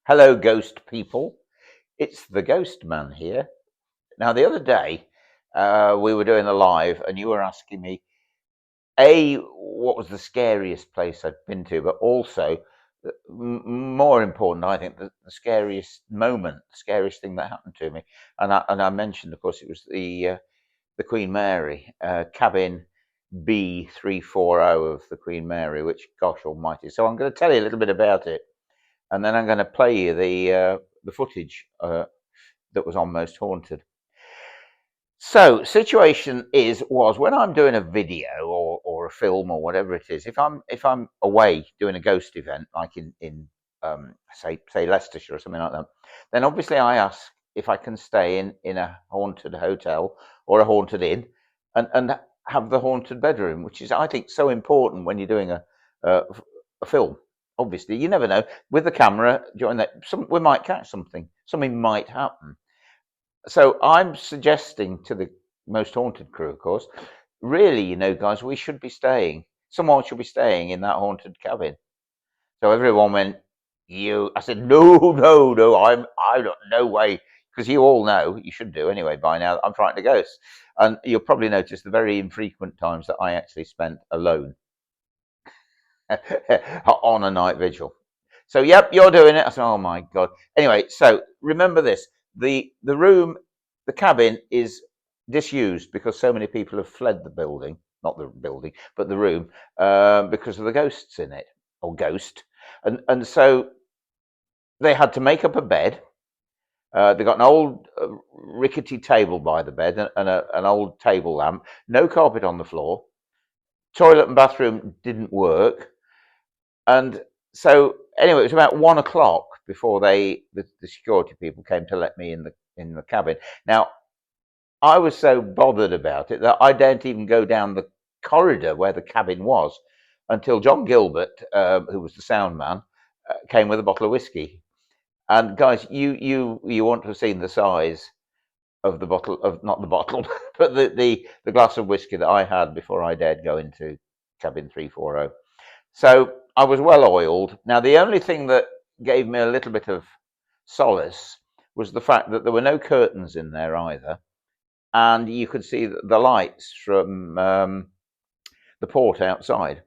Hello, ghost people. It's the Ghost Man here. Now, the other day, we were doing a live, and you were asking me, what was the scariest place I'd been to, but also, more important, I think, the scariest moment, the scariest thing that happened to me. And I mentioned, of course, it was the Queen Mary, cabin B340 of the Queen Mary, which, gosh almighty. So I'm going to tell you a little bit about it, and then I'm going to play you the footage that was on Most Haunted. So, situation was when I'm doing a video or a film or whatever it is. If I'm away doing a ghost event, like in say Leicestershire or something like that, then obviously I ask if I can stay in a haunted hotel or a haunted inn, and have the haunted bedroom, which is, I think, so important when you're doing a, a film. Obviously, you never know with the camera during that. We might catch something. Something might happen. So I'm suggesting to the Most Haunted crew, of course, really, guys, we should be staying. Someone should be staying in that haunted cabin. So everyone went, you. I said, no, no, no. I don't, no way, because you all know, you should do anyway by now, I'm frightened of ghosts, and you'll probably notice the very infrequent times that I actually spent alone on a night vigil. So, yep, you're doing it. I said, oh my God. Anyway, so remember this: the room, the cabin is disused because so many people have fled the building, not the building, but the room, because of the ghosts in it, or ghost, and so they had to make up a bed. They got an old rickety table by the bed and an old table lamp. No carpet on the floor. Toilet and bathroom didn't work. And so anyway, it was about 1 o'clock before the security people came to let me in the cabin. Now, I was so bothered about it that I daren't even go down the corridor where the cabin was until John Gilbert, who was the sound man, came with a bottle of whiskey. And guys, you want to have seen the size of the bottle of, not the bottle, but the glass of whiskey that I had before I dared go into cabin 340. So I was well oiled. Now, the only thing that gave me a little bit of solace was the fact that there were no curtains in there either, and you could see the lights from the port outside.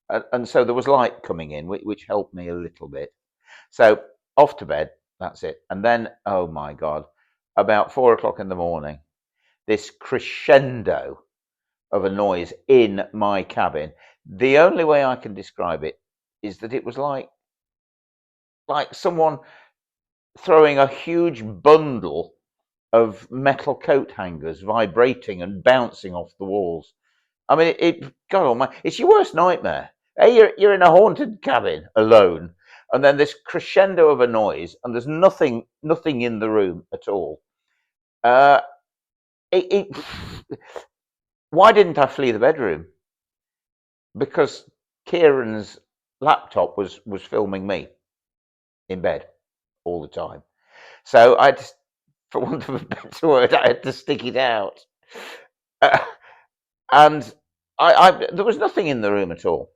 And so there was light coming in, which helped me a little bit. So off to bed, that's it. And then, oh my God, about 4 o'clock in the morning, this crescendo of a noise in my cabin. The only way I can describe it is that it was like someone throwing a huge bundle of metal coat hangers vibrating and bouncing off the walls. I mean, God almighty, it's your worst nightmare. Hey, you're in a haunted cabin alone, and then this crescendo of a noise, and there's nothing in the room at all. Uh, it Why didn't I flee the bedroom? Because Kieran's laptop was filming me in bed all the time. So I had to, for want of a better word, I had to stick it out. Uh, and there was nothing in the room at all.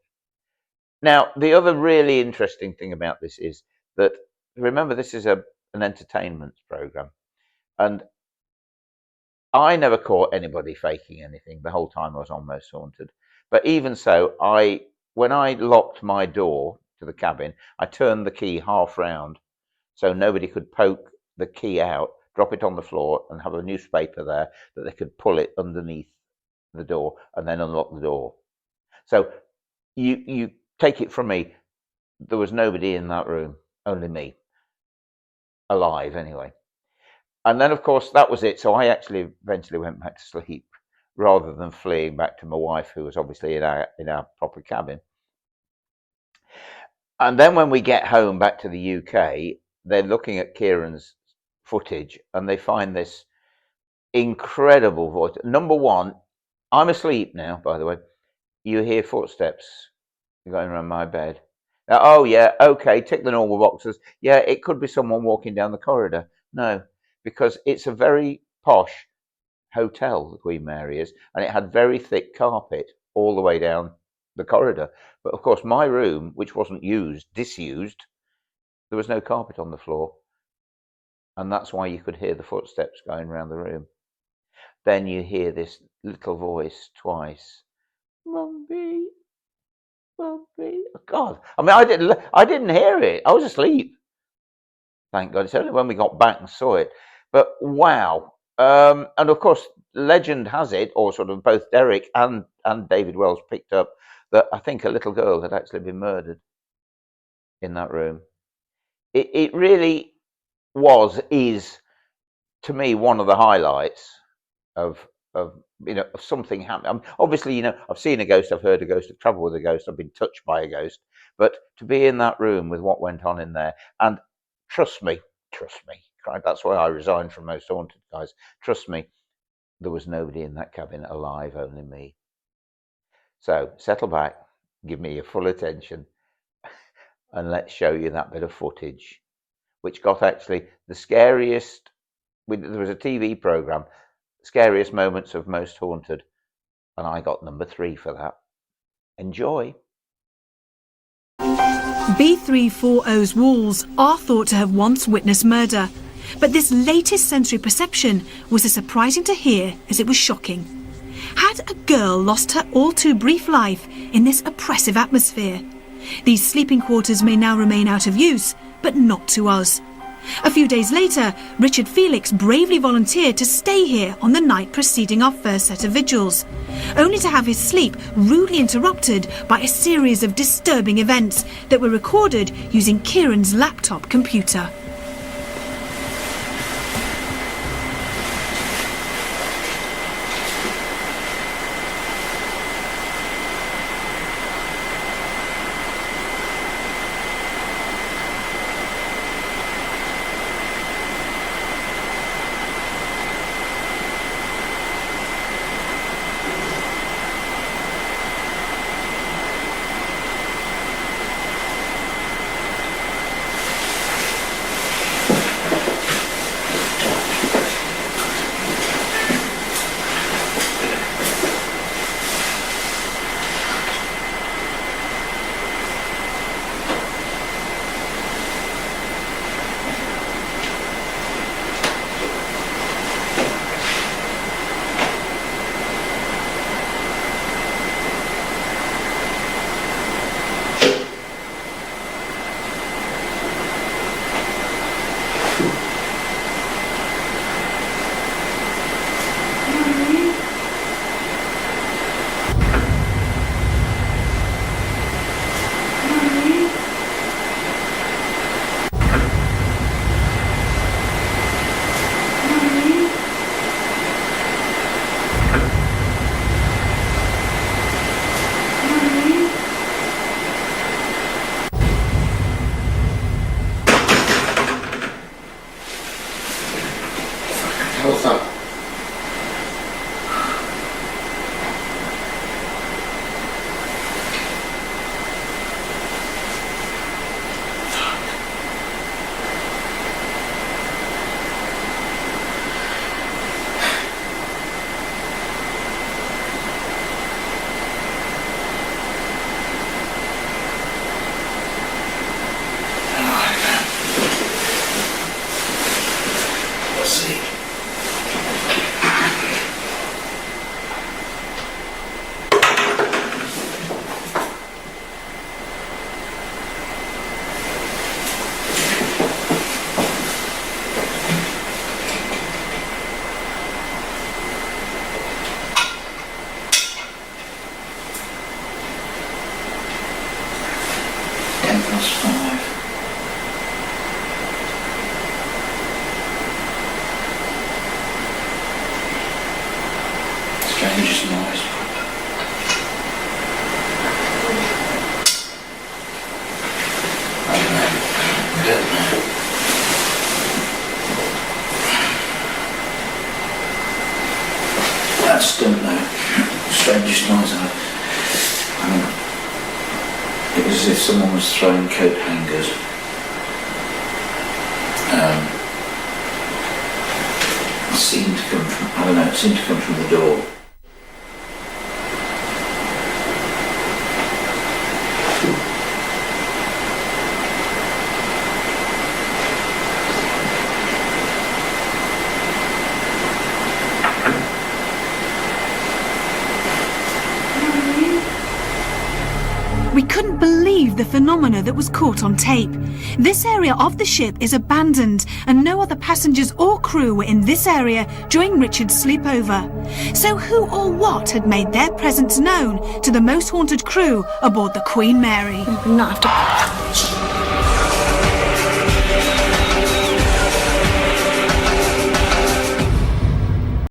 Now, the other really interesting thing about this is that, remember, this is an entertainment program, and I never caught anybody faking anything the whole time I was on Most Haunted. But even so, when I locked my door to the cabin, I turned the key half round so nobody could poke the key out, drop it on the floor, and have a newspaper there that they could pull it underneath the door and then unlock the door. So you take it from me, there was nobody in that room, only me, alive anyway. And then, of course, that was it. So I actually eventually went back to sleep rather than fleeing back to my wife, who was obviously in our proper cabin. And then when we get home back to the UK, they're looking at Kieran's footage and they find this incredible voice. Number one, I'm asleep now, by the way. You hear footsteps going around my bed. Now, oh, yeah, okay, tick the normal boxes. Yeah, it could be someone walking down the corridor. No, because it's a very posh hotel, the Queen Mary is, and it had very thick carpet all the way down the corridor. But of course, my room, which wasn't disused, There was no carpet on the floor, and that's why you could hear the footsteps going around the room. Then you hear this little voice twice, "Mummy, Mummy." Oh, God, I mean, I didn't hear it. I was asleep. Thank God. It's only when we got back and saw it. But wow. And of course, legend has it, or sort of both Derek and David Wells picked up, that I think a little girl had actually been murdered in that room. It really is, to me, one of the highlights of of something happening. Obviously, I've seen a ghost, I've heard a ghost, I've travelled with a ghost, I've been touched by a ghost, but to be in that room with what went on in there, and trust me, that's why I resigned from most haunted guys. Trust me, there was nobody in that cabin alive, only me. So settle back, give me your full attention, and let's show you that bit of footage, which got actually the scariest. There was a TV program, Scariest Moments of Most Haunted, and I got number 3 for that. Enjoy. B340's walls are thought to have once witnessed murder, but this latest sensory perception was as surprising to hear as it was shocking. Had a girl lost her all too brief life in this oppressive atmosphere? These sleeping quarters may now remain out of use, but not to us. A few days later, Richard Felix bravely volunteered to stay here on the night preceding our first set of vigils, only to have his sleep rudely interrupted by a series of disturbing events that were recorded using Kieran's laptop computer. What's up? Let's see. Strangest noise. I don't know. I just don't know. Strangest noise. It was as if someone was throwing coat hangers. It seemed to come from, I don't know, it seemed to come from the door. We couldn't believe the phenomena that was caught on tape. This area of the ship is abandoned and no other passengers or crew were in this area during Richard's sleepover. So who or what had made their presence known to the most haunted crew aboard the Queen Mary? Not have to...